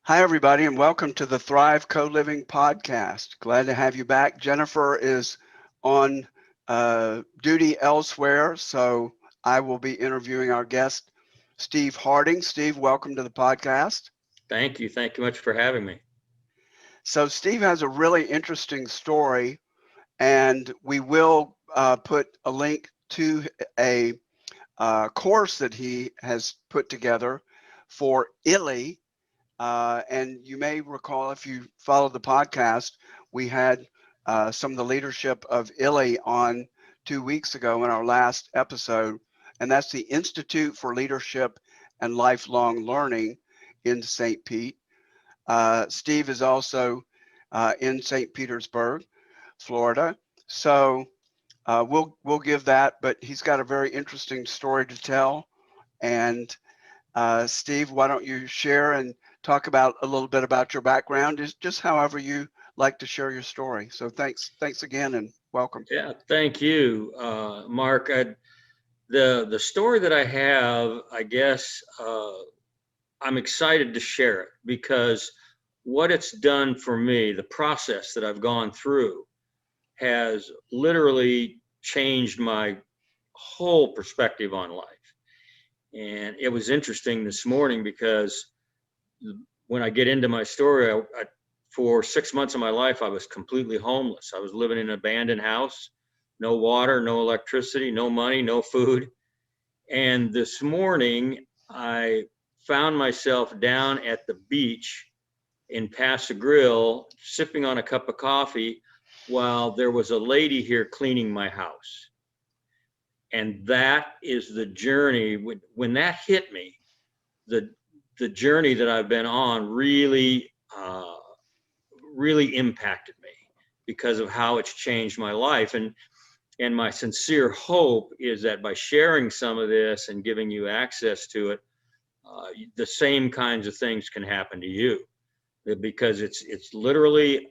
Hi, everybody, and welcome to the Thrive Co-Living podcast. Glad to have you back. Jennifer is on duty elsewhere, so I will be interviewing our guest, Steve Harding. Steve, welcome to the podcast. Thank you. Thank you much for having me. So, Steve has a really interesting story, and we will put a link to a course that he has put together for ILLI. And you may recall, if you followed the podcast, we had some of the leadership of ILLI on 2 weeks ago in our last episode. And that's the Institute for Leadership and Lifelong Learning in St. Pete. Steve is also in St. Petersburg, Florida. So we'll give that, but he's got a very interesting story to tell. And Steve, why don't you share and talk about a little bit about your background, just however you like to share your story. So thanks again, and welcome. Yeah, thank you, Mark. The story that I have, I guess, I'm excited to share it because what it's done for me, the process that I've gone through, has literally changed my whole perspective on life. And it was interesting this morning because when I get into my story, for 6 months of my life, I was completely homeless. I was living in an abandoned house, no water, no electricity, no money, no food. And this morning, I found myself down at the beach in Paso Grill, sipping on a cup of coffee while there was a lady here cleaning my house. And that is the journey. When that hit me, the the journey that I've been on really impacted me because of how it's changed my life. And my sincere hope is that by sharing some of this and giving you access to it, the same kinds of things can happen to you, because it's literally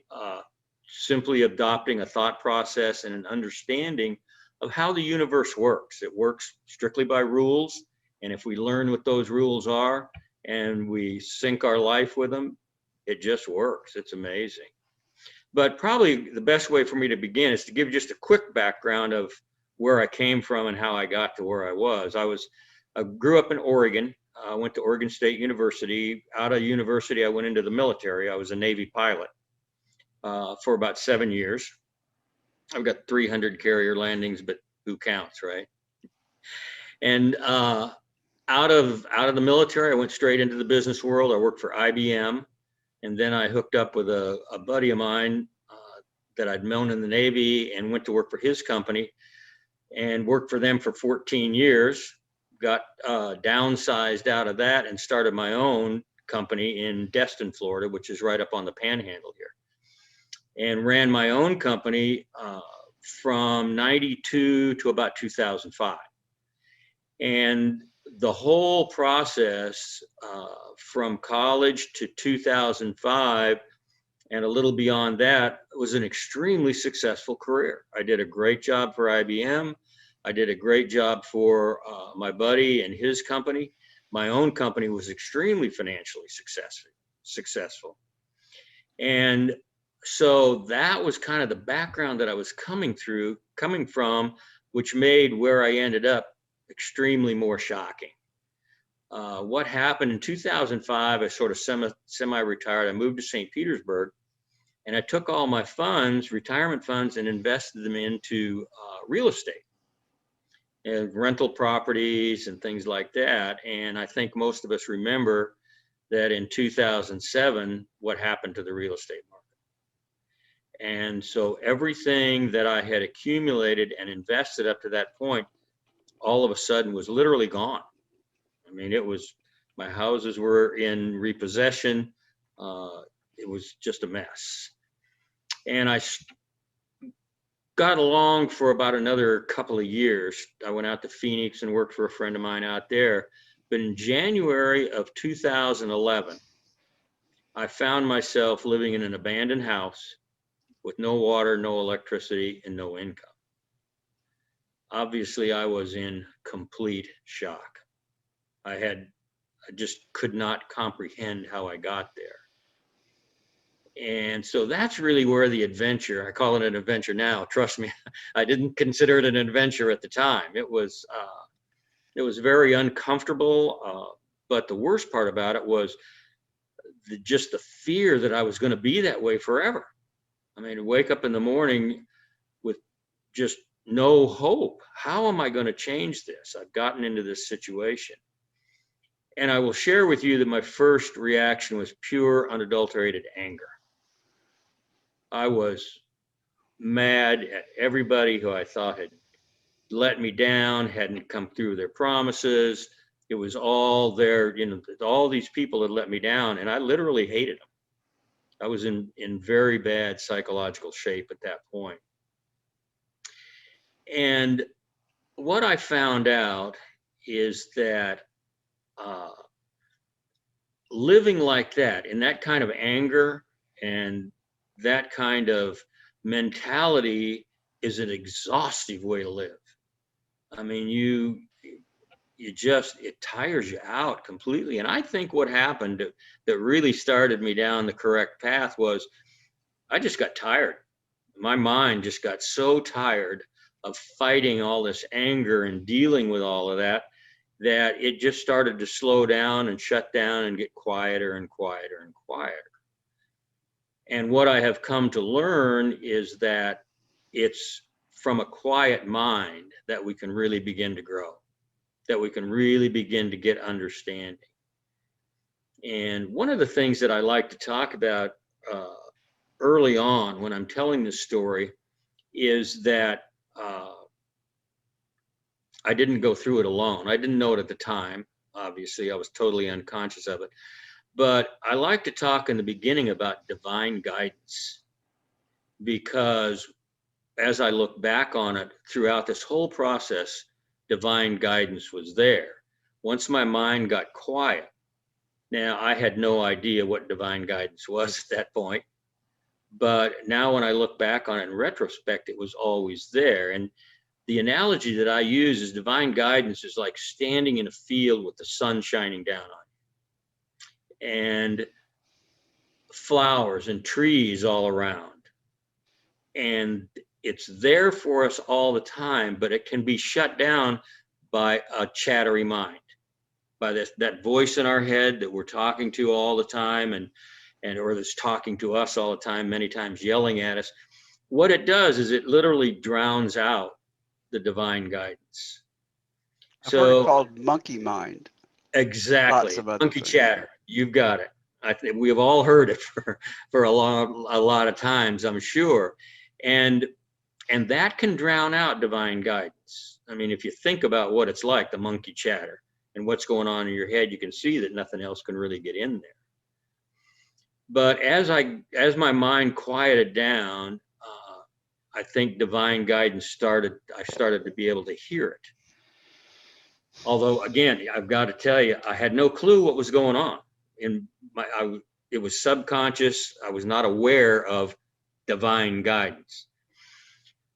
simply adopting a thought process and an understanding of how the universe works. It works strictly by rules, and if we learn what those rules are and we sync our life with them, it just works. It's amazing. But probably the best way for me to begin is to give just a quick background of where I came from and how I got to where I was. I grew up in Oregon. I went to Oregon State University. Out of university, I went into the military. I was a Navy pilot for about 7 years. I've got 300 carrier landings, but who counts, right? And out of the military, I went straight into the business world. I worked for IBM, and then I hooked up with a buddy of mine that I'd known in the Navy and went to work for his company and worked for them for 14 years. Got downsized out of that and started my own company in Destin, Florida, which is right up on the panhandle here, and ran my own company from 92 to about 2005. And the whole process from college to 2005 and a little beyond that was an extremely successful career. I did a great job for IBM. I did a great job for my buddy and his company. My own company was extremely financially successful. And so that was kind of the background that I was coming from, which made where I ended up extremely more shocking. What happened in 2005, I sort of semi-retired. I moved to St. Petersburg, and I took all my funds, retirement funds, and invested them into real estate and rental properties and things like that. And I think most of us remember that in 2007, what happened to the real estate market. And so everything that I had accumulated and invested up to that point, all of a sudden was literally gone. I mean, my houses were in repossession. It was just a mess. And I got along for about another couple of years. I went out to Phoenix and worked for a friend of mine out there. But in January of 2011, I found myself living in an abandoned house with no water, no electricity, and no income. Obviously, I was in complete shock. I just could not comprehend how I got there. And so that's really where the adventure, I call it an adventure now. Trust me, I didn't consider it an adventure at the time. It was very uncomfortable. But the worst part about it was just the fear that I was going to be that way forever. I mean, wake up in the morning with just no hope. How am I going to change this? I've gotten into this situation. And I will share with you that my first reaction was pure, unadulterated anger. I was mad at everybody who I thought had let me down, hadn't come through their promises. It was all there, all these people had let me down, and I literally hated them. I was in very bad psychological shape at that point. And what I found out is that living like that, in that kind of anger and that kind of mentality, is an exhaustive way to live. I mean, it tires you out completely. And I think what happened that really started me down the correct path was I just got tired. My mind just got so tired of fighting all this anger and dealing with all of that it just started to slow down and shut down and get quieter and quieter and quieter. And what I have come to learn is that it's from a quiet mind that we can really begin to grow, that we can really begin to get understanding. And one of the things that I like to talk about early on when I'm telling this story is that I didn't go through it alone. I didn't know it at the time. Obviously, I was totally unconscious of it. But I like to talk in the beginning about divine guidance, because as I look back on it throughout this whole process, divine guidance was there. Once my mind got quiet, now I had no idea what divine guidance was at that point. But now when I look back on it in retrospect, it was always there. And the analogy that I use is divine guidance is like standing in a field with the sun shining down on you, and flowers and trees all around. And it's there for us all the time, but it can be shut down by a chattery mind, by that voice in our head that we're talking to all the time, and or that's talking to us all the time, many times yelling at us. What it does is it literally drowns out the divine guidance. I've heard it So called monkey mind. Lots exactly, of other monkey things. chatter. You've got it. I think we have all heard it for a lot of times, I'm sure, and that can drown out divine guidance. I mean, if you think about what it's like, the monkey chatter and what's going on in your head, you can see that nothing else can really get in there. But as my mind quieted down, I think divine guidance I started to be able to hear it. Although, again, I've got to tell you, I had no clue what was going on. It was subconscious. I was not aware of divine guidance.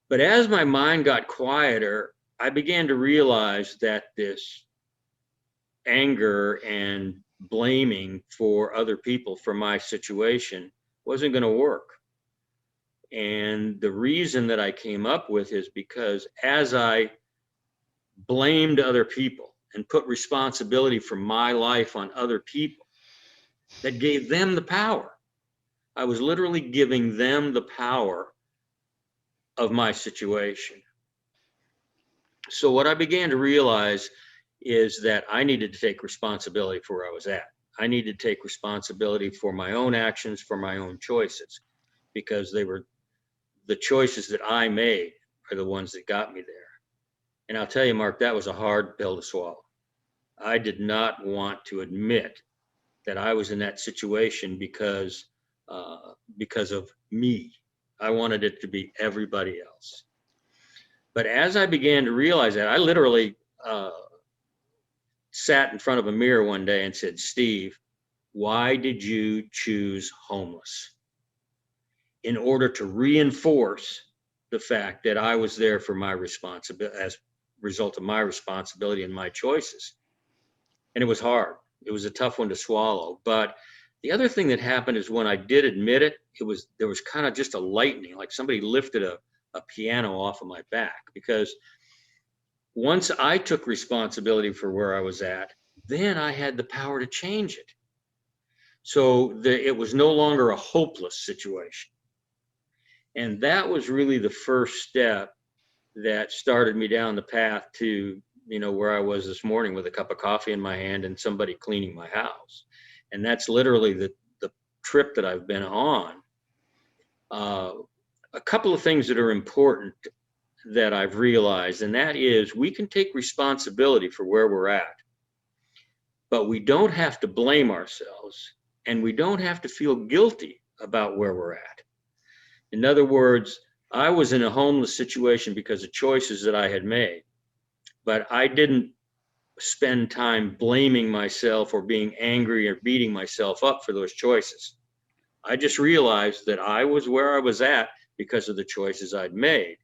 But as my mind got quieter, I began to realize that this anger and blaming for other people for my situation wasn't going to work. And the reason that I came up with is because as I blamed other people and put responsibility for my life on other people, that gave them the power. I was literally giving them the power of my situation. So what I began to realize is that I needed to take responsibility for where I was at. I needed to take responsibility for my own actions, for my own choices, because they were the choices that I made are the ones that got me there. And I'll tell you, Mark, that was a hard pill to swallow. I did not want to admit that I was in that situation because of me. I wanted it to be everybody else. But as I began to realize that, I literally sat in front of a mirror one day and said, Steve, why did you choose homeless? In order to reinforce the fact that I was there for my responsibility, as a result of my responsibility and my choices. And it was hard. It was a tough one to swallow. But The other thing that happened is when I did admit it, there was kind of just a lightning, like somebody lifted a piano off of my back, because once I took responsibility for where I was at, then I had the power to change it. So it was no longer a hopeless situation. And that was really the first step that started me down the path to, where I was this morning with a cup of coffee in my hand and somebody cleaning my house. And that's literally the trip that I've been on. A couple of things that are important that I've realized, and that is we can take responsibility for where we're at, but we don't have to blame ourselves, and we don't have to feel guilty about where we're at. In other words, I was in a homeless situation because of choices that I had made, but I didn't spend time blaming myself or being angry or beating myself up for those choices. I just realized that I was where I was at because of the choices I'd made.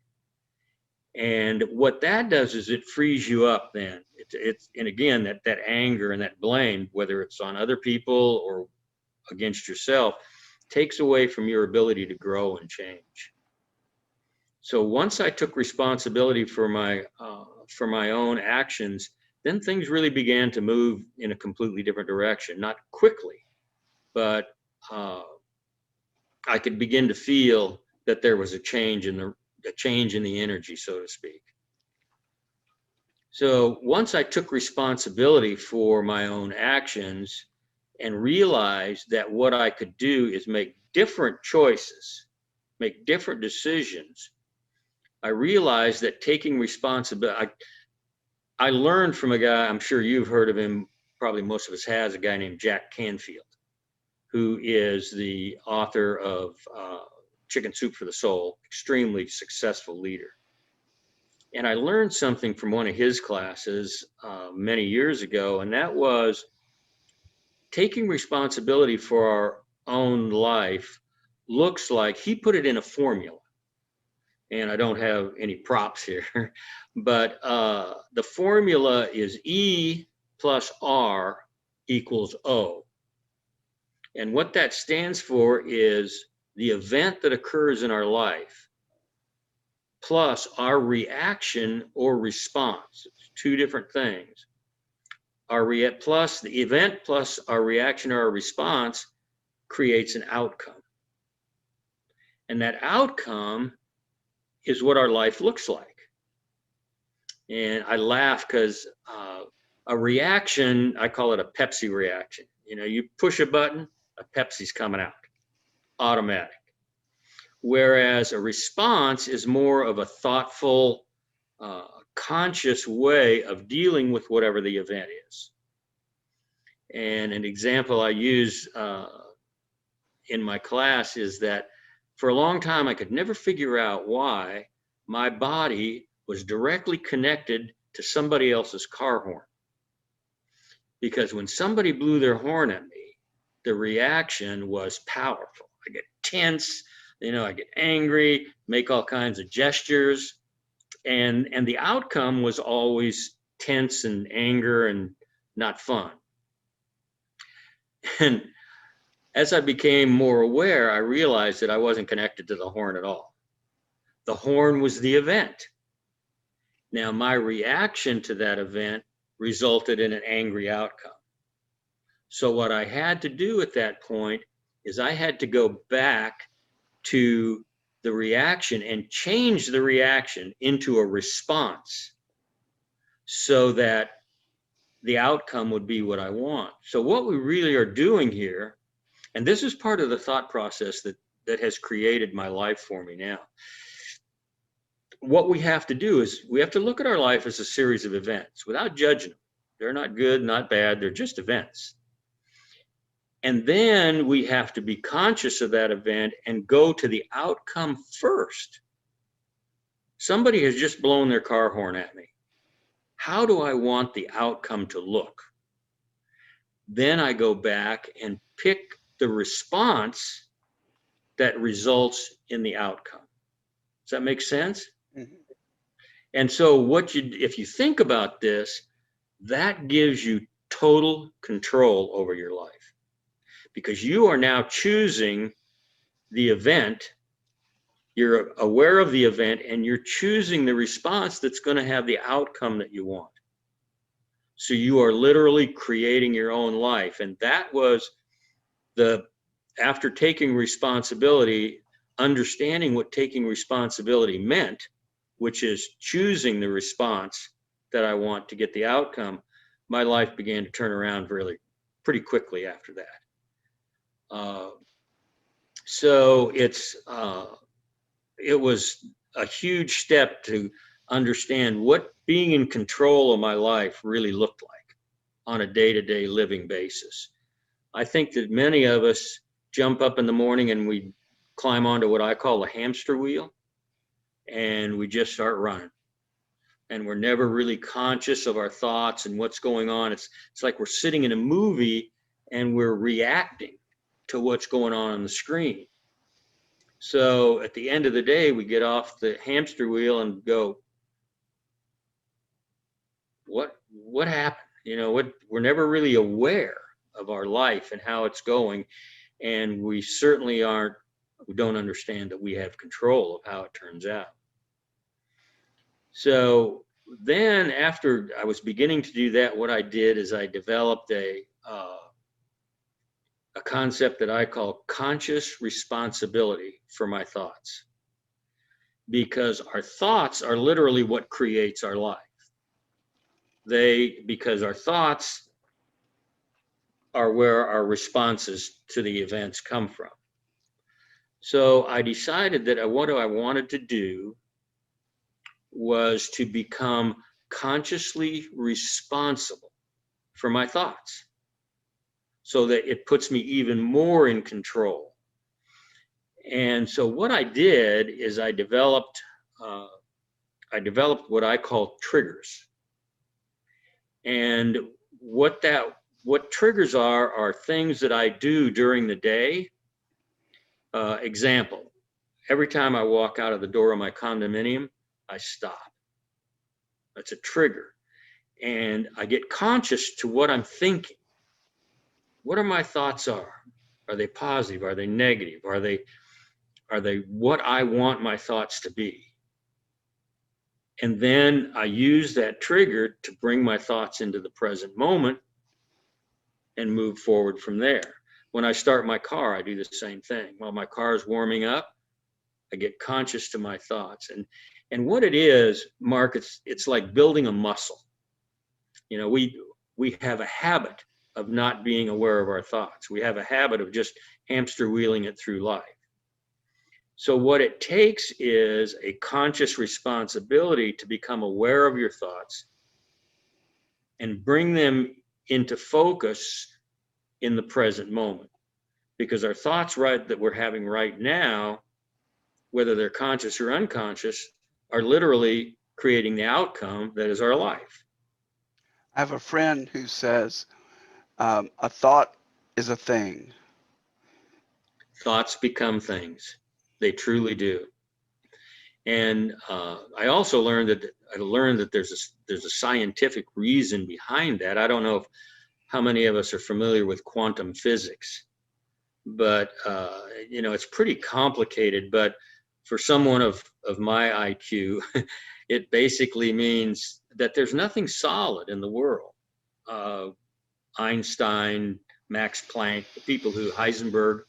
And what that does is it frees you up then. And again, that anger and that blame, whether it's on other people or against yourself, takes away from your ability to grow and change. So once I took responsibility for my own actions, then things really began to move in a completely different direction. Not quickly, but I could begin to feel that there was a change in the energy, so to speak. So once I took responsibility for my own actions and realized that what I could do is make different choices, make different decisions, I realized that taking responsibility, I learned from a guy, I'm sure you've heard of him, probably most of us has, a guy named Jack Canfield, who is the author of Chicken Soup for the Soul, extremely successful leader. And I learned something from one of his classes many years ago, and that was taking responsibility for our own life looks like, he put it in a formula. And I don't have any props here, but the formula is E plus R equals O. And what that stands for is the event that occurs in our life plus our reaction or response. It's two different things. Plus the event plus our reaction or our response creates an outcome. And that outcome is what our life looks like. And I laugh because a reaction, I call it a Pepsi reaction. You push a button, a Pepsi's coming out, automatic. Whereas a response is more of a thoughtful, conscious way of dealing with whatever the event is. And an example I use in my class is that for a long time, I could never figure out why my body was directly connected to somebody else's car horn. Because when somebody blew their horn at me, the reaction was powerful. I get tense, I get angry, make all kinds of gestures. And the outcome was always tense and anger and not fun. And as I became more aware, I realized that I wasn't connected to the horn at all. The horn was the event. Now, my reaction to that event resulted in an angry outcome. So what I had to do at that point is I had to go back to the reaction and change the reaction into a response so that the outcome would be what I want. So what we really are doing here, and this is part of the thought process that has created my life for me now. What we have to do is we have to look at our life as a series of events without judging them. They're not good, not bad, they're just events. And then we have to be conscious of that event and go to the outcome first. Somebody has just blown their car horn at me. How do I want the outcome to look? Then I go back and pick the response that results in the outcome. Does that make sense? Mm-hmm. And so if you think about this, that gives you total control over your life. because you are now choosing the event. You're aware of the event and you're choosing the response that's going to have the outcome that you want. So you are literally creating your own life. And that was after taking responsibility, understanding what taking responsibility meant, which is choosing the response that I want to get the outcome, my life began to turn around pretty quickly after that. So it was a huge step to understand what being in control of my life really looked like on a day-to-day living basis. I think that many of us jump up in the morning and we climb onto what I call the hamster wheel, and we just start running. And we're never really conscious of our thoughts and what's going on. It's like we're sitting in a movie and we're reacting to what's going on the screen. So at the end of the day, we get off the hamster wheel and go, what happened? You know, we're never really aware of our life and how it's going. And we certainly don't understand that we have control of how it turns out. So then after I was beginning to do that, what I did is I developed a concept that I call conscious responsibility for my thoughts. Because our thoughts are literally what creates our life. Because our thoughts are where our responses to the events come from. So I decided that what I wanted to do was to become consciously responsible for my thoughts, so that it puts me even more in control. And so what I did is I developed what I call triggers. And what triggers are things that I do during the day. Example, every time I walk out of the door of my condominium, I stop. That's a trigger. And I get conscious to what I'm thinking. What are my thoughts are? Are they positive? Are they negative? Are they what I want my thoughts to be? And then I use that trigger to bring my thoughts into the present moment and move forward from there. When I start my car, I do the same thing. While my car is warming up, I get conscious to my thoughts. And what it is, Mark, it's like building a muscle. You know, we have a habit of not being aware of our thoughts. We have a habit of just hamster wheeling it through life. So what it takes is a conscious responsibility to become aware of your thoughts and bring them into focus in the present moment. Because our thoughts that we're having right now, whether they're conscious or unconscious, are literally creating the outcome that is our life. I have a friend who says, a thought is a thing. Thoughts become things. They truly do. And I also learned that there's a scientific reason behind that. I don't know how many of us are familiar with quantum physics, but you know, it's pretty complicated. But for someone of my IQ, it basically means that there's nothing solid in the world. Einstein, Max Planck, the people who Heisenberg,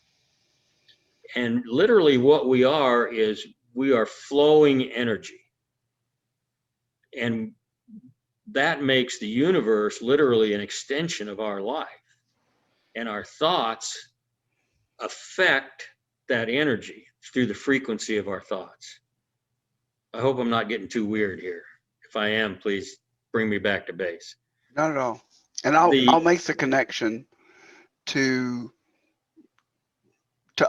and literally what we are is we are flowing energy. And that makes the universe literally an extension of our life. And our thoughts affect that energy through the frequency of our thoughts. I hope I'm not getting too weird here. If I am, please bring me back to base. Not at all. And I'll make the connection to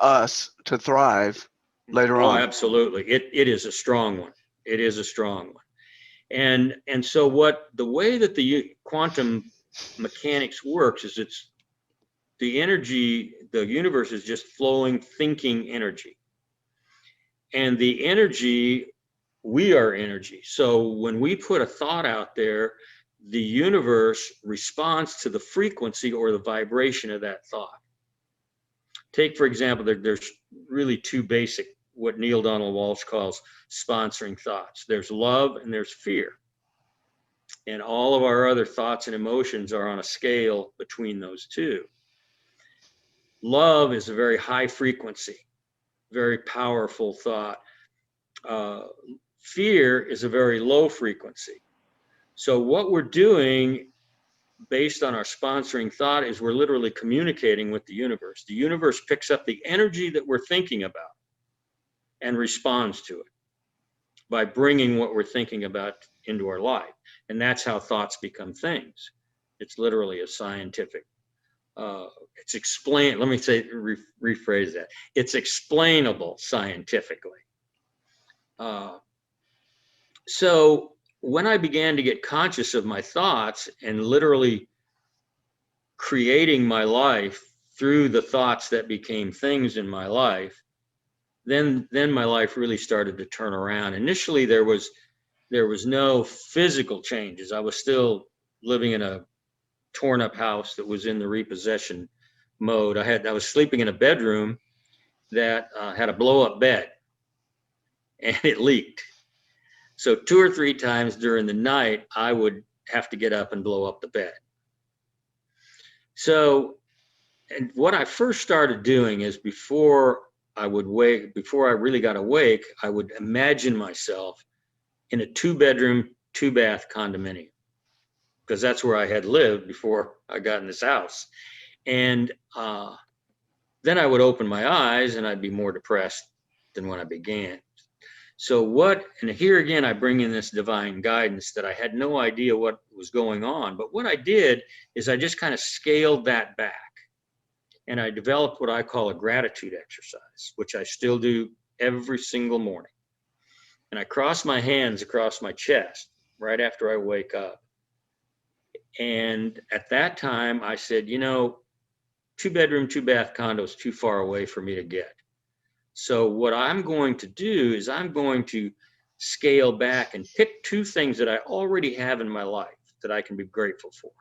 us to thrive later on. Oh, absolutely. It is a strong one. It is a strong one. And so the way that the quantum mechanics works is it's the energy, the universe is just flowing, thinking energy. And the energy, we are energy. So when we put a thought out there, the universe responds to the frequency or the vibration of that thought. Take, for example, there's really two basic, what Neil Donald Walsh calls sponsoring thoughts. There's love and there's fear. And all of our other thoughts and emotions are on a scale between those two. Love is a very high frequency, very powerful thought. Fear is a very low frequency. So what we're doing based on our sponsoring thought is we're literally communicating with the universe. The universe picks up the energy that we're thinking about and responds to it by bringing what we're thinking about into our life. And that's how thoughts become things. It's literally a scientific, it's explained, let me say, rephrase that. It's explainable scientifically. So when I began to get conscious of my thoughts and literally creating my life through the thoughts that became things in my life, then my life really started to turn around. Initially, there was no physical changes. I was still living in a torn up house that was in the repossession mode. I was sleeping in a bedroom that had a blow up bed, and it leaked. So 2 or 3 times during the night, I would have to get up and blow up the bed. So, and what I first started doing is before I really got awake, I would imagine myself in a 2-bedroom, 2-bath condominium, because that's where I had lived before I got in this house. And then I would open my eyes and I'd be more depressed than when I began. So and here again, I bring in this divine guidance that I had no idea what was going on. But what I did is I just kind of scaled that back. And I developed what I call a gratitude exercise, which I still do every single morning. And I cross my hands across my chest right after I wake up. And at that time, I said, 2-bedroom, 2-bath condo is too far away for me to get. So what I'm going to do is I'm going to scale back and pick 2 things that I already have in my life that I can be grateful for,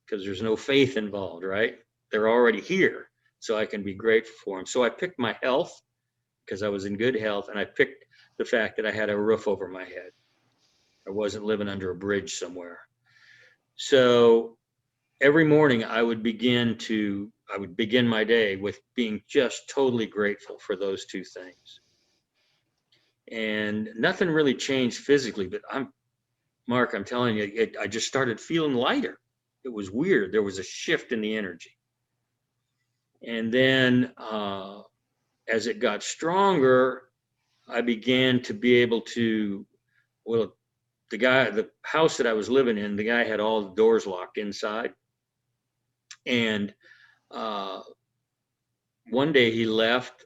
because there's no faith involved, right? They're already here, so I can be grateful for them. So I picked my health, because I was in good health, and I picked the fact that I had a roof over my head. I wasn't living under a bridge somewhere. So every morning I would begin my day with being just totally grateful for those 2 things. And nothing really changed physically, but Mark, I'm telling you, I just started feeling lighter. It was weird. There was a shift in the energy. And then as it got stronger, I began to be able to, the house that I was living in, the guy had all the doors locked inside. And one day he left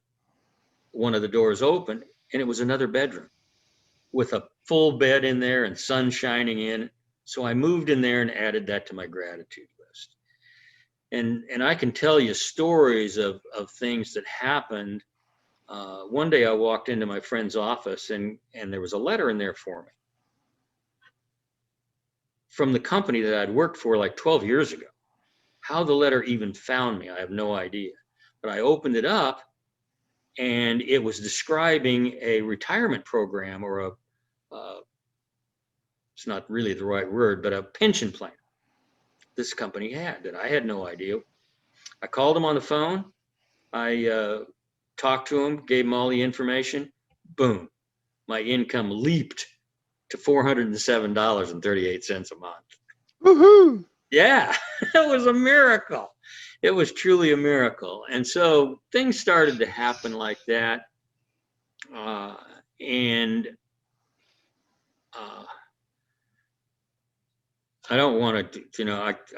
one of the doors open, and it was another bedroom with a full bed in there and sun shining in. So I moved in there and added that to my gratitude list. And I can tell you stories of things that happened. One day I walked into my friend's office and there was a letter in there for me from the company that I'd worked for like 12 years ago. How the letter even found me, I have no idea. But I opened it up, and it was describing a retirement program, or it's not really the right word, but a pension plan this company had that I had no idea. I called him on the phone. I talked to him, gave him all the information. Boom, my income leaped to $407.38 a month. Woohoo! Yeah, it was a miracle. It was truly a miracle. And so things started to happen like that. And I don't want to,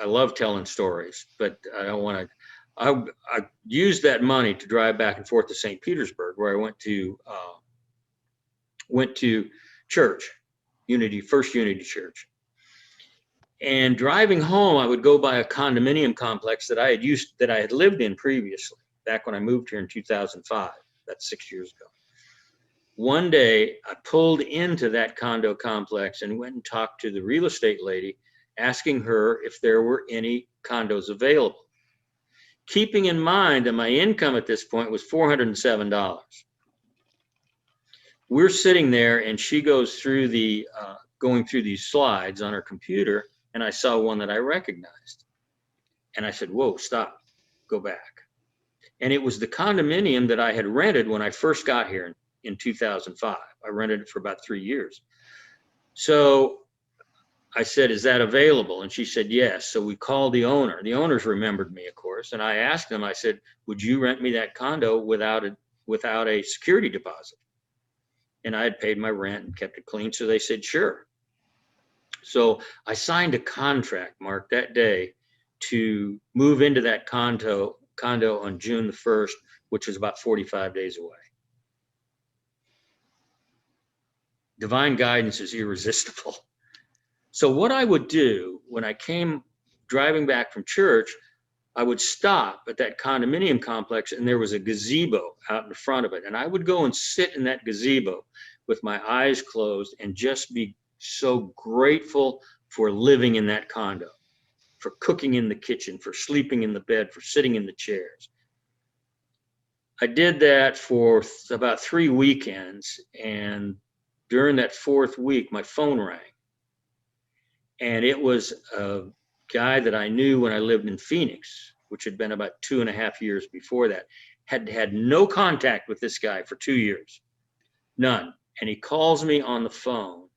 I love telling stories, but I don't want to. I used that money to drive back and forth to St. Petersburg, where I went to church, First Unity Church. And driving home, I would go by a condominium complex that I had lived in previously, back when I moved here in 2005. That's 6 years ago. One day, I pulled into that condo complex and went and talked to the real estate lady, asking her if there were any condos available. keeping in mind that my income at this point was $407. We're sitting there, and she goes through going through these slides on her computer, and I saw one that I recognized. And I said, whoa, stop, go back. And it was the condominium that I had rented when I first got here in 2005. I rented it for about 3 years. So I said, is that available? And she said, yes. So we called the owner. The owners remembered me, of course. And I asked them, I said, would you rent me that condo without a security deposit? And I had paid my rent and kept it clean. So they said, sure. So I signed a contract, Mark, that day to move into that condo on June the 1st, which was about 45 days away. Divine guidance is irresistible. So what I would do when I came driving back from church, I would stop at that condominium complex, and there was a gazebo out in front of it. And I would go and sit in that gazebo with my eyes closed and just be so grateful for living in that condo, for cooking in the kitchen, for sleeping in the bed, for sitting in the chairs. I did that for about 3 weekends. And during that 4th week, my phone rang. And it was a guy that I knew when I lived in Phoenix, which had been about 2.5 years before that. Had had no contact with this guy for 2 years, none. And he calls me on the phone,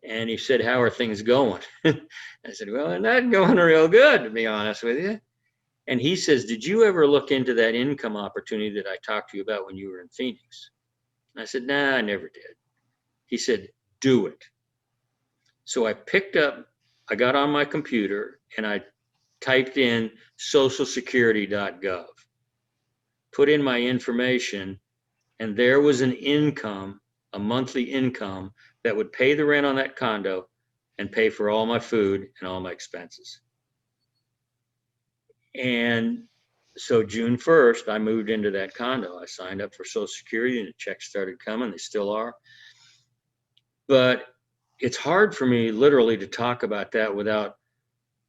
and he said, how are things going? I said, well, they're not going real good, to be honest with you. And he says, did you ever look into that income opportunity that I talked to you about when you were in Phoenix? And I said, nah, I never did. He said, do it. So I got on my computer, and I typed in socialsecurity.gov, put in my information, and there was an income, a monthly income that would pay the rent on that condo and pay for all my food and all my expenses. And so June 1st, I moved into that condo. I signed up for Social Security, and the checks started coming. They still are. But it's hard for me literally to talk about that without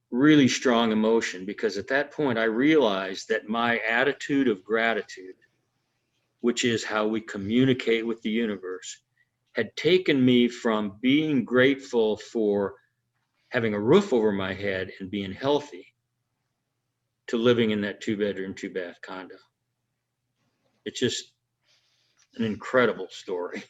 really strong emotion, because at that point I realized that my attitude of gratitude, which is how we communicate with the universe, had taken me from being grateful for having a roof over my head and being healthy to living in that 2-bedroom, 2-bath condo. It's just an incredible story.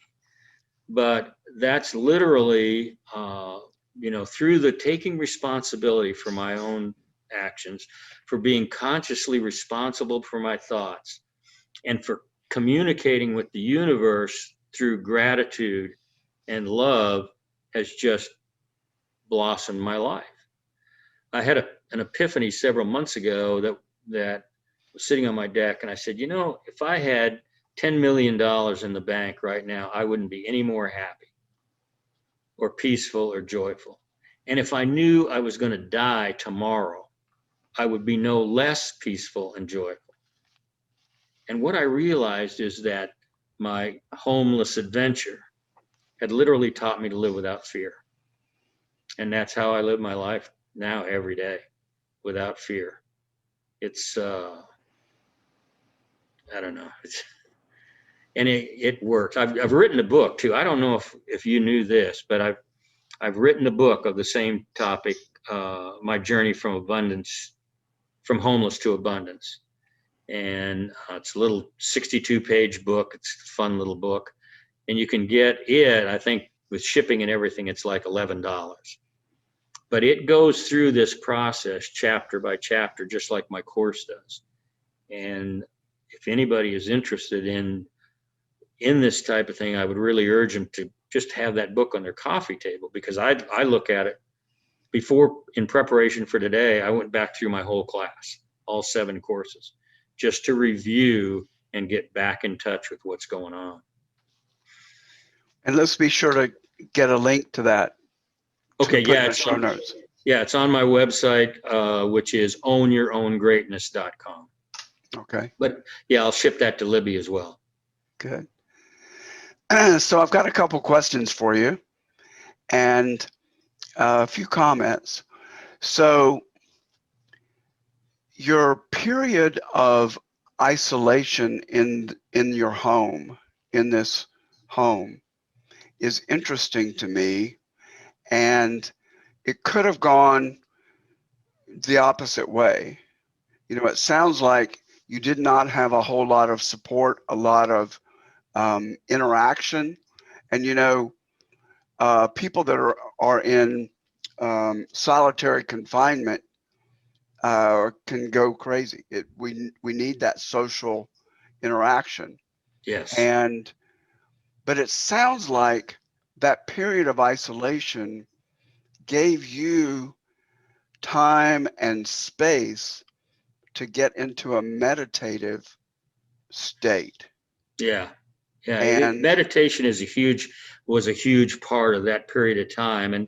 But that's literally, through the taking responsibility for my own actions, for being consciously responsible for my thoughts, and for communicating with the universe through gratitude and love, has just blossomed my life. I had an epiphany several months ago that was sitting on my deck, and I said, if I had $10 million in the bank right now, I wouldn't be any more happy or peaceful or joyful. And if I knew I was going to die tomorrow, I would be no less peaceful and joyful. And what I realized is that my homeless adventure had literally taught me to live without fear. And that's how I live my life now, every day, without fear. It's, I don't know. And it works. I've written a book too. I don't know if you knew this, but I've written a book of the same topic, my journey from homeless to abundance. And it's a little 62-page book. It's a fun little book. And you can get it, I think, with shipping and everything, it's like $11. But it goes through this process chapter by chapter, just like my course does. And if anybody is interested in this type of thing, I would really urge them to just have that book on their coffee table, because I look at it before, in preparation for today. I went back through my whole class, all 7 courses, just to review and get back in touch with what's going on. And let's be sure to get a link to that. Okay, yeah, it's show notes. Yeah, it's on my website, which is ownyourown.greatness.com. Okay. But yeah, I'll ship that to Libby as well. Good. So I've got a couple questions for you and a few comments. So Your period of isolation in your home, in this home, is interesting to me, and it could have gone the opposite way. You know, it sounds like you did not have a whole lot of support, a lot of interaction, and you know, people that are in solitary confinement can go crazy. We need that social interaction, Yes. and but it sounds like that period of isolation gave you time and space to get into a meditative state. Yeah. Yeah. And Meditation was a huge part of that period of time. And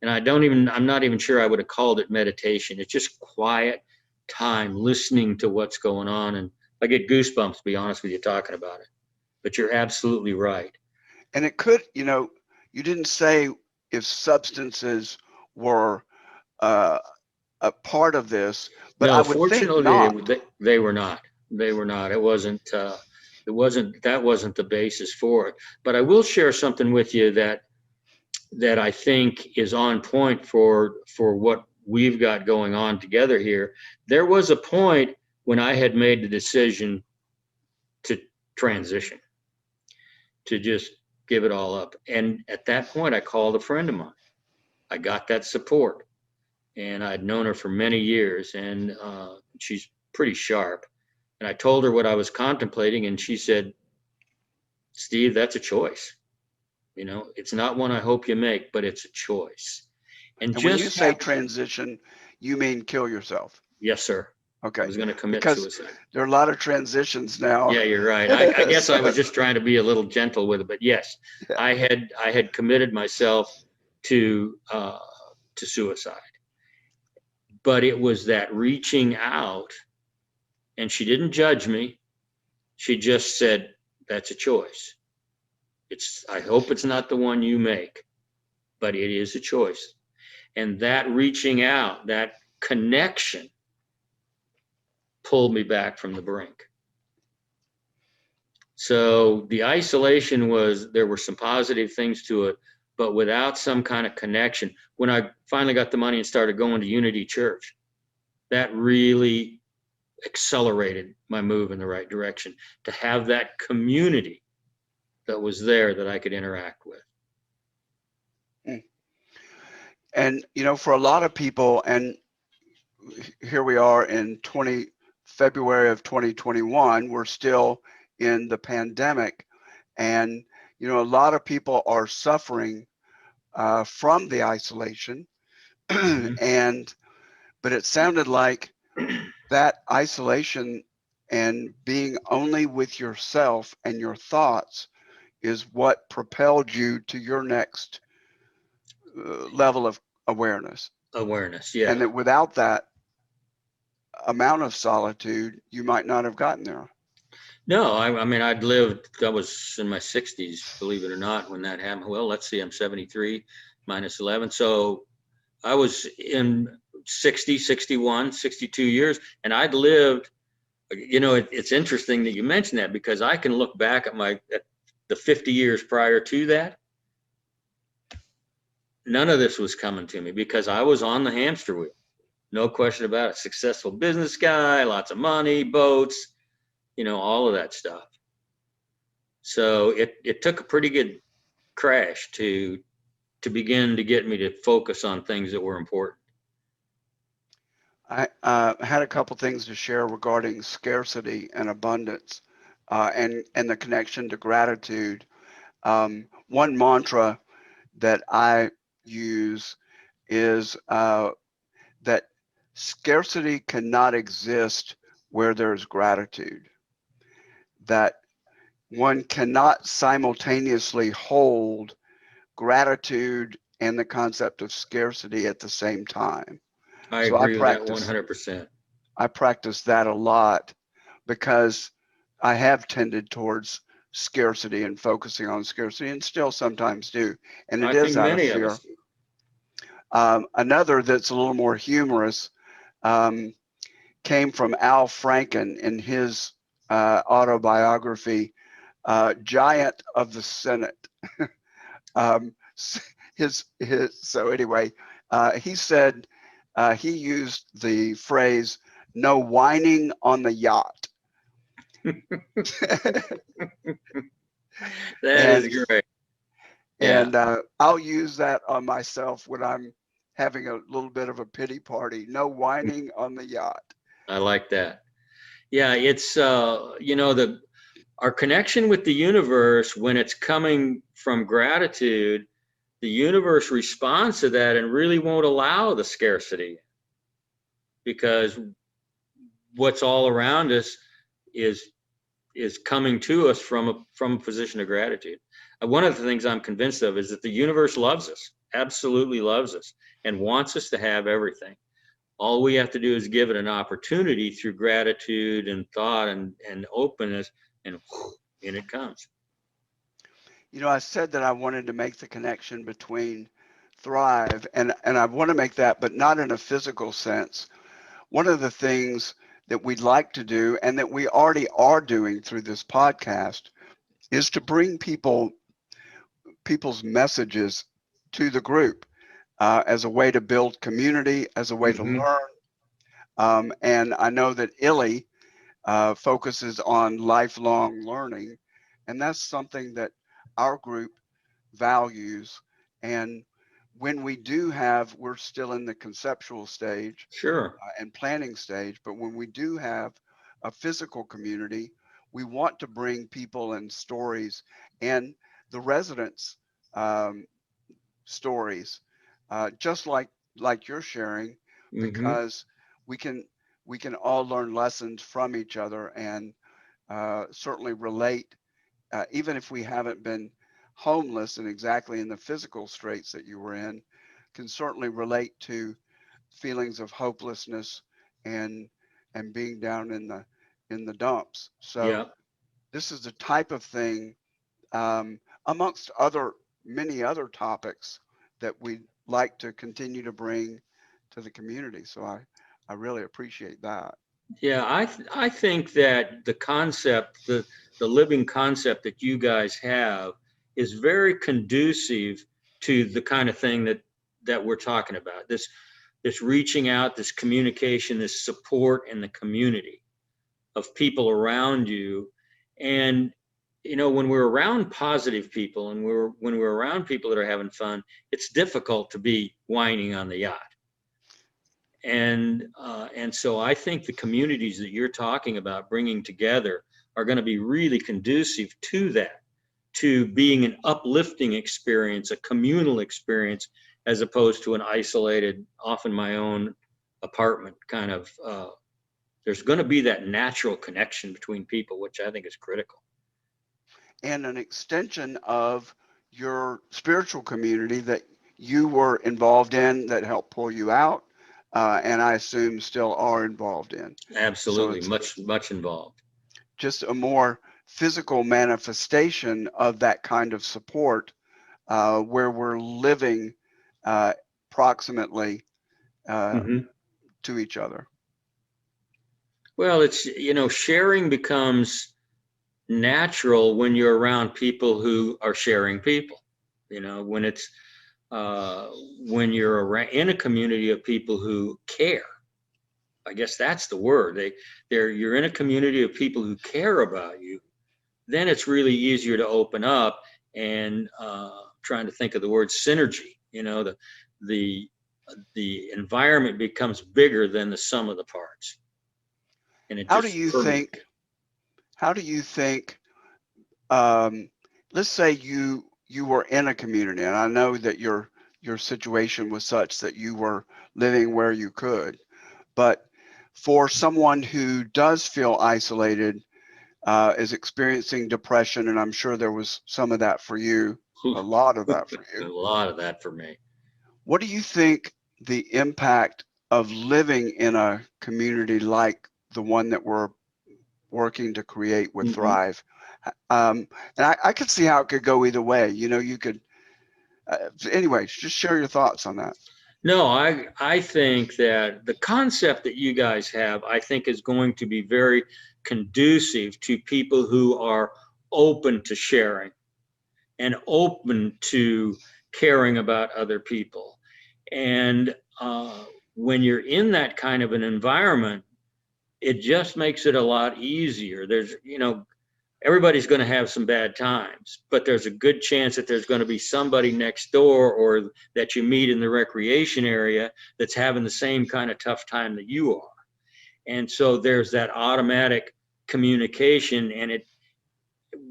I'm not even sure I would have called it meditation. It's just quiet time listening to what's going on. And I get goosebumps, to be honest with you, talking about it. But you're absolutely right. it could, you know, you didn't say if substances were uh, a part of this, but I No, would think fortunately, not. they were not. They were not. That wasn't the basis for it. But I will share something with you that I think is on point for what we've got going on together here. There was a point when I had made the decision to transition, to just give it all up. And at that point, I called a friend of mine. I got that support, and I'd known her for many years, and she's pretty sharp. And I told her what I was contemplating, and she said, "Steve, that's a choice. You know, it's not one I hope you make, but it's a choice." And And when you just say have, transition, you mean kill yourself. yes, sir. I Okay. was going to commit Because suicide. there are a lot of transitions now. Yeah, you're right. I guess I So, was just trying to be a little gentle with it, but yes, yeah. I had committed myself to suicide. But it was that reaching out, and she didn't judge me. She just said, "That's a choice. I hope it's not the one you make, but it is a choice." And that reaching out, that connection pulled me back from the brink. So the isolation there were some positive things to it, but without some kind of connection. When I finally got the money and started going to Unity Church, that really accelerated my move in the right direction, to have that community that was there that I could interact with. And you know, for a lot of people, and here we are in February of 2021, we're still in the pandemic, and you know, a lot of people are suffering from the isolation, Mhm. and but it sounded like that isolation and being only with yourself and your thoughts is what propelled you to your next level of awareness. Awareness, And yeah. that without that amount of solitude, you might not have gotten there. No, I mean, I was in my 60s, believe it or not, when that happened. Well, let's see, I'm 73 minus 11. So I was in 60, 61, 62 years, and I'd lived, you know, it's interesting that you mentioned that, because I can look back at the 50 years prior to that. None of this was coming to me because I was on the hamster wheel. No question about it. Successful business guy, lots of money, boats, you know, all of that stuff. So it took a pretty good crash to begin to get me to focus on things that were important. I had a couple things to share regarding scarcity and abundance, and the connection to gratitude. One mantra that I use is that scarcity cannot exist where there's gratitude. That one cannot simultaneously hold gratitude and the concept of scarcity at the same time. I So I agree with that practice 100%. I practice that a lot because I have tended towards scarcity and focusing on scarcity, and still sometimes do. And it I is think out of many of fear. us do. Another that's a little more humorous, um, came from Al Franken in his autobiography, Giant of the Senate. um, so anyway, he said he used the phrase "no whining on the yacht." That and is great. Yeah, and I'll use that on myself when I'm having a little bit of a pity party. No whining on the yacht. I like that. Yeah, it's our connection with the universe, when it's coming from gratitude, the universe responds to that and really won't allow the scarcity, because what's all around us is coming to us from a position of gratitude. One of the things I'm convinced of is that the universe loves us, absolutely loves us, and wants us to have everything. All we have to do is give it an opportunity through gratitude and thought and openness, and in it comes. You know, I said that I wanted to make the connection between thrive, and I want to make that, but not in a physical sense. One of the things that we'd like to do, and that we already are doing through this podcast, is to bring people's messages to the group as a way to build community, as a way to Mm-hmm. learn. And I know that ILLI focuses on lifelong learning, and that's something that our group values. And when we do have, we're still in the conceptual stage Sure. and planning stage, but when we do have a physical community, we want to bring people and stories and the residents' um, stories, just like you're sharing, Mm-hmm. because we can we can all learn lessons from each other and certainly relate, even if we haven't been homeless and exactly in the physical straits that you were in, can certainly relate to feelings of hopelessness and being down in the dumps. So Yeah. this is the type of thing, amongst other many other topics, that we'd like to continue to bring to the community. So I really appreciate that. Yeah, I think that the concept, the living concept that you guys have is very conducive to the kind of thing that we're talking about. This reaching out, this communication, this support in the community of people around you. And when we're around positive people, and when we're around people that are having fun, it's difficult to be whining on the yacht. And so I think the communities that you're talking about bringing together are going to be really conducive to that, to being an uplifting experience, a communal experience, as opposed to an isolated, often my own apartment kind of. There's going to be that natural connection between people, which I think is critical. And an extension of your spiritual community that you were involved in, that helped pull you out, and I assume still are involved in. So Absolutely, it's much involved. just a more physical manifestation of that kind of support, where we're living proximately uh, Hmm. to each other. Well, it's, sharing becomes natural when you're around people who are sharing people. When it's uh, when you're in a community of people who care. I guess that's the word. You're in a community of people who care about you. Then it's really easier to open up and trying to think of the word synergy. The the environment becomes bigger than the sum of the parts, and it How do just you permeates. think? How do you think? Um, let's say you were in a community, and I know that your situation was such that you were living where you could, but for someone who does feel isolated, is experiencing depression, and I'm sure there was some of that for you, a lot of that for A you. lot of that for me. What do you think the impact of living in a community like the one that we're working to create with Hmm. Thrive? And I could see how it could go either way. You could, anyways, just share your thoughts on that. No, I think that the concept that you guys have, I think, is going to be very conducive to people who are open to sharing and open to caring about other people. And when you're in that kind of an environment, it just makes it a lot easier. There's, everybody's going to have some bad times, but there's a good chance that there's going to be somebody next door or that you meet in the recreation area that's having the same kind of tough time that you are. And so there's that automatic communication. And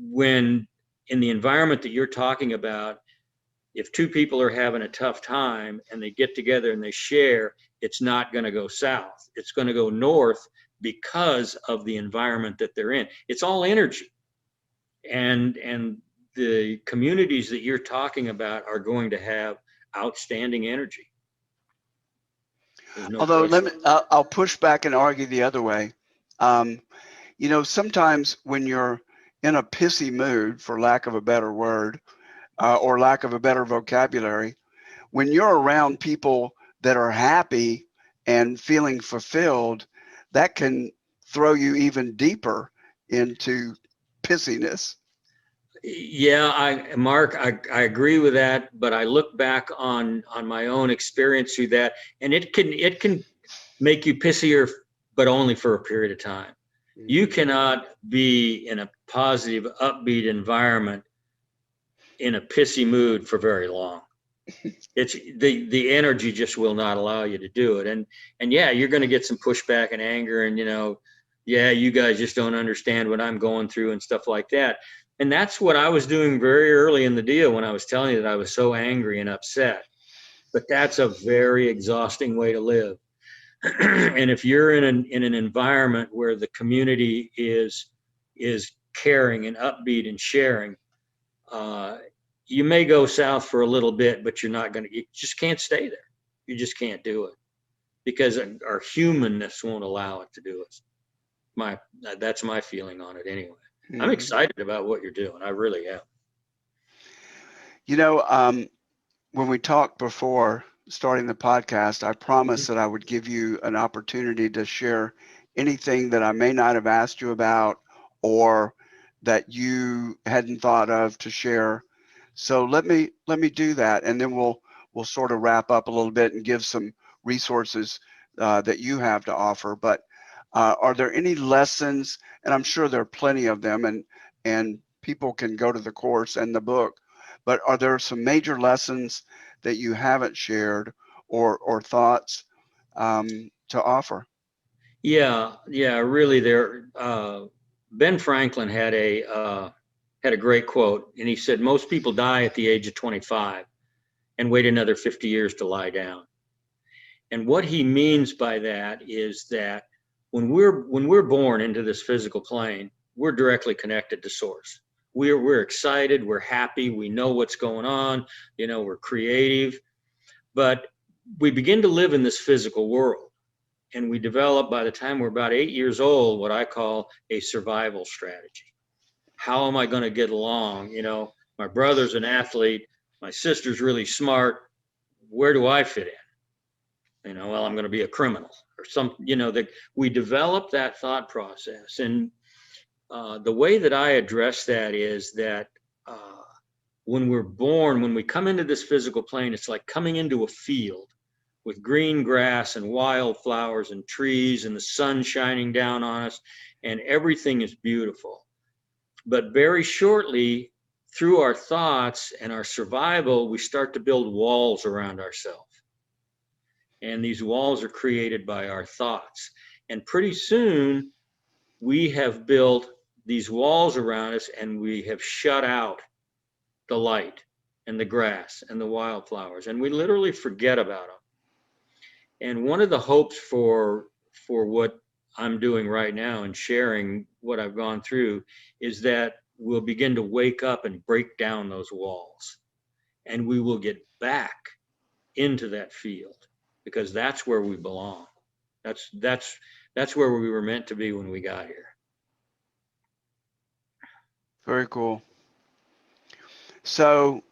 when in the environment that you're talking about, if two people are having a tough time and they get together and they share, it's not going to go south. It's going to go north because of the environment that they're in. It's all energy. And the communities that you're talking about are going to have outstanding energy. No Although question. I'll push back and argue the other way. Sometimes when you're in a pissy mood, for lack of a better word, or lack of a better vocabulary, when you're around people that are happy and feeling fulfilled, that can throw you even deeper into pissiness. Yeah, Mark, I agree with that, but I look back on my own experience through that, and it can make you pissier, but only for a period of time. You cannot be in a positive, upbeat environment in a pissy mood for very long. It's the energy just will not allow you to do it. And yeah, you're going to get some pushback and anger, and yeah, you guys just don't understand what I'm going through and stuff like that. And that's what I was doing very early in the deal when I was telling you that I was so angry and upset. But that's a very exhausting way to live. And if you're in an environment where the community is caring and upbeat and sharing, you may go south for a little bit, but you just can't stay there. You just can't do it because our humanness won't allow it to do it. That's my feeling on it anyway. I'm excited about what you're doing. I really am. When we talked before starting the podcast, I promised that I would give you an opportunity to share anything that I may not have asked you about or that you hadn't thought of to share. So let me do that, and then we'll sort of wrap up a little bit and give some resources that you have to offer. But are there any lessons? And I'm sure there are plenty of them, and people can go to the course and the book. But are there some major lessons that you haven't shared or thoughts to offer? Yeah, really. Ben Franklin had a great quote, and he said, "Most people die at the age of 25 and wait another 50 years to lie down." And what he means by that is that when we're born into this physical plane, we're directly connected to source. We're excited, we're happy, we know what's going on, we're creative, but we begin to live in this physical world, and we develop, by the time we're about 8 years old, what I call a survival strategy. How am I going to get along? My brother's an athlete, my sister's really smart. Where do I fit in? Well, I'm going to be a criminal or that we develop that thought process. And the way that I address that is that when we're born, when we come into this physical plane, it's like coming into a field with green grass and wildflowers and trees and the sun shining down on us, and everything is beautiful. But very shortly, through our thoughts and our survival, we start to build walls around ourselves. And these walls are created by our thoughts. And pretty soon, we have built these walls around us, and we have shut out the light and the grass and the wildflowers, and we literally forget about them. And one of the hopes for what I'm doing right now and sharing what I've gone through is that we'll begin to wake up and break down those walls, and we will get back into that field, because that's where we belong. That's where we were meant to be when we got here. Very cool. So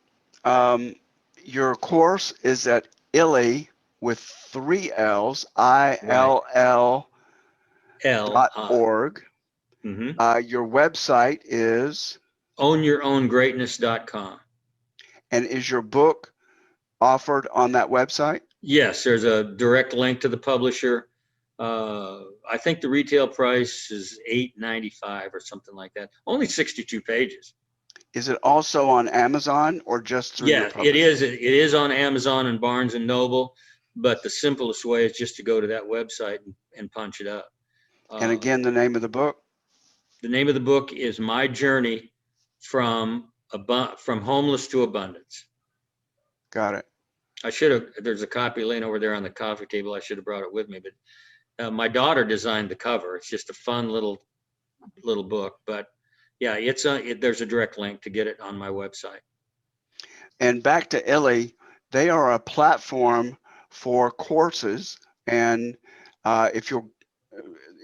your course is at ILLI, with 3 L's, ILL.org. Your website is? OwnYourOwnGreatness.com. And is your book offered on that website? Yes, there's a direct link to the publisher. I think the retail price is $8.95 or something like that. Only 62 pages. Is it also on Amazon or just through your publisher? It is. It is on Amazon and Barnes and Noble, but the simplest way is just to go to that website and punch it up. And again, the name of the book? The name of the book is My Journey from Homeless to Abundance. Got it. I should have, there's a copy laying over there on the coffee table. I should have brought it with me, but my daughter designed the cover. It's just a fun little book, but yeah, there's a direct link to get it on my website. And back to ILLI, they are a platform for courses. And if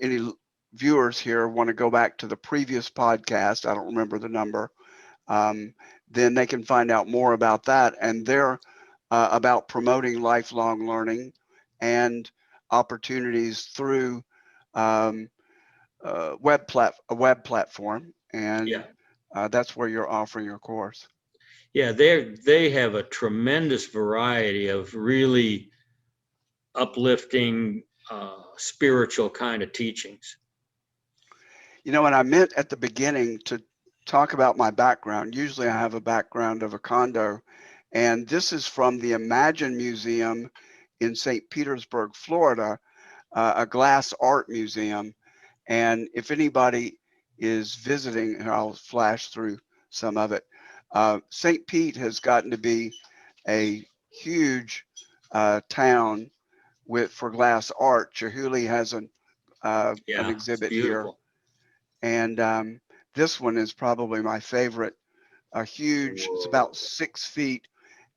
any viewers here want to go back to the previous podcast, I don't remember the number, then they can find out more about that. And they're about promoting lifelong learning and opportunities through a web platform. And that's where you're offering your course. Yeah, they have a tremendous variety of really uplifting, spiritual kind of teachings. You know, and I meant at the beginning to talk about my background. Usually I have a background of a condo, and this is from the Imagine Museum in St. Petersburg, Florida, a glass art museum. And if anybody is visiting, and I'll flash through some of it, St. Pete has gotten to be a huge town for glass art. Chihuly has an exhibit here. And this one is probably my favorite. A huge, it's about 6 feet.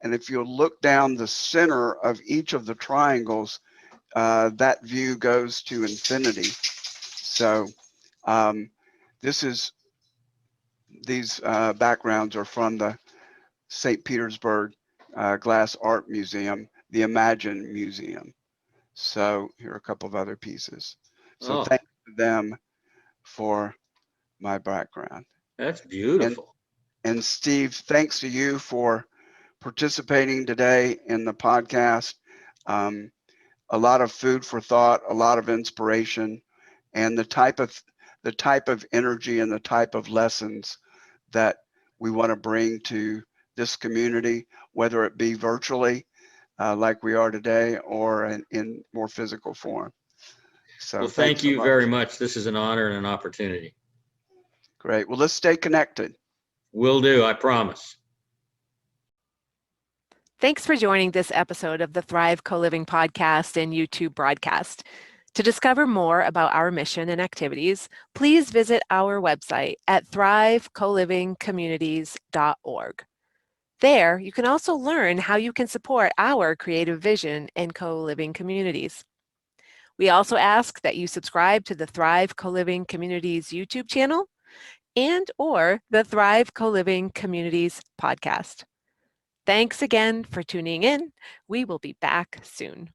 And if you look down the center of each of the triangles, that view goes to infinity. So these backgrounds are from the St. Petersburg Glass Art Museum, the Imagine Museum. So here are a couple of other pieces. So thank them for my background. That's beautiful. And Steve, thanks to you for participating today in the podcast. A lot of food for thought, a lot of inspiration, and the type of energy and the type of lessons that we want to bring to this community, whether it be virtually like we are today or in more physical form. So well, thank you very much. This is an honor and an opportunity. Great. Well, let's stay connected. Will do, I promise. Thanks for joining this episode of the Thrive Co-Living podcast and YouTube broadcast. To discover more about our mission and activities, please visit our website at thrivecolivingcommunities.org. There, you can also learn how you can support our creative vision and co-living communities. We also ask that you subscribe to the Thrive Co-Living Communities YouTube channel and/or the Thrive Co-Living Communities podcast. Thanks again for tuning in. We will be back soon.